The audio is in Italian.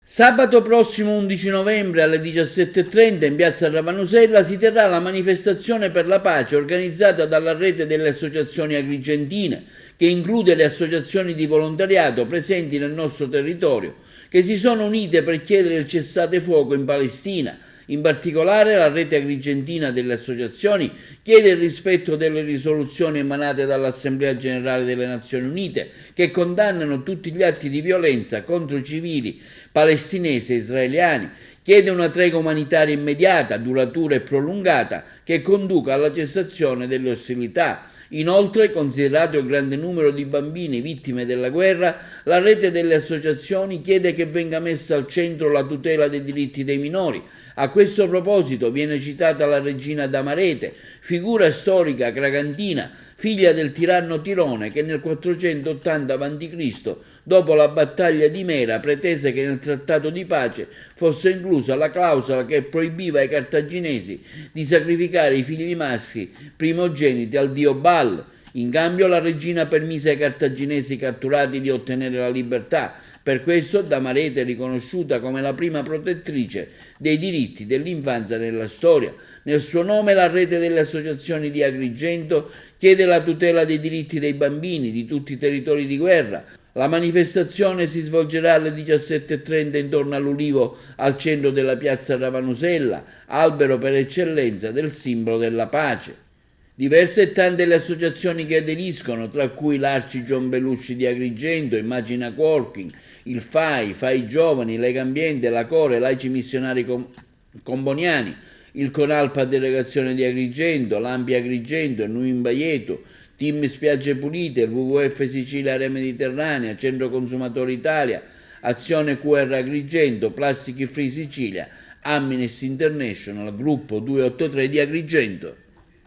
Sabato prossimo 11 novembre alle 17:30 in piazza Ravanusella si terrà la manifestazione per la pace organizzata dalla rete delle associazioni agrigentine, che include le associazioni di volontariato presenti nel nostro territorio, che si sono unite per chiedere il cessate fuoco in Palestina. In particolare la rete agrigentina delle associazioni chiede il rispetto delle risoluzioni emanate dall'Assemblea Generale delle Nazioni Unite, che condannano tutti gli atti di violenza contro civili palestinesi e israeliani, chiede una tregua umanitaria immediata, duratura e prolungata che conduca alla cessazione delle ostilità. Inoltre, considerato il grande numero di bambini vittime della guerra, la rete delle associazioni chiede che venga messa al centro la tutela dei diritti dei minori. A questo proposito viene citata la regina d'Amarete, figura storica cragantina, figlia del tiranno Tirone, che nel 480 a.C., dopo la battaglia di Mera, pretese che nel trattato di pace fosse inclusa la clausola che proibiva ai cartaginesi di sacrificare i figli maschi primogeniti al dio Baal. In cambio la regina permise ai cartaginesi catturati di ottenere la libertà. Per questo Damarete è riconosciuta come la prima protettrice dei diritti dell'infanzia nella storia. Nel suo nome la rete delle associazioni di Agrigento chiede la tutela dei diritti dei bambini di tutti i territori di guerra. La manifestazione si svolgerà alle 17:30 intorno all'Ulivo al centro della piazza Ravanusella, albero per eccellenza del simbolo della pace. Diverse e tante le associazioni che aderiscono, tra cui l'Arci John Belushi di Agrigento, Immagina Walking, il FAI Giovani, Lega Ambiente, la Core, Laici Missionari Comboniani, il Conalpa Delegazione di Agrigento, l'Ampi Agrigento, il Nuin Baieto, Team Spiagge Pulite, il WWF Sicilia Area Mediterranea, Centro Consumatori Italia, Azione QR Agrigento, Plastic Free Sicilia, Amnesty International, Gruppo 283 di Agrigento.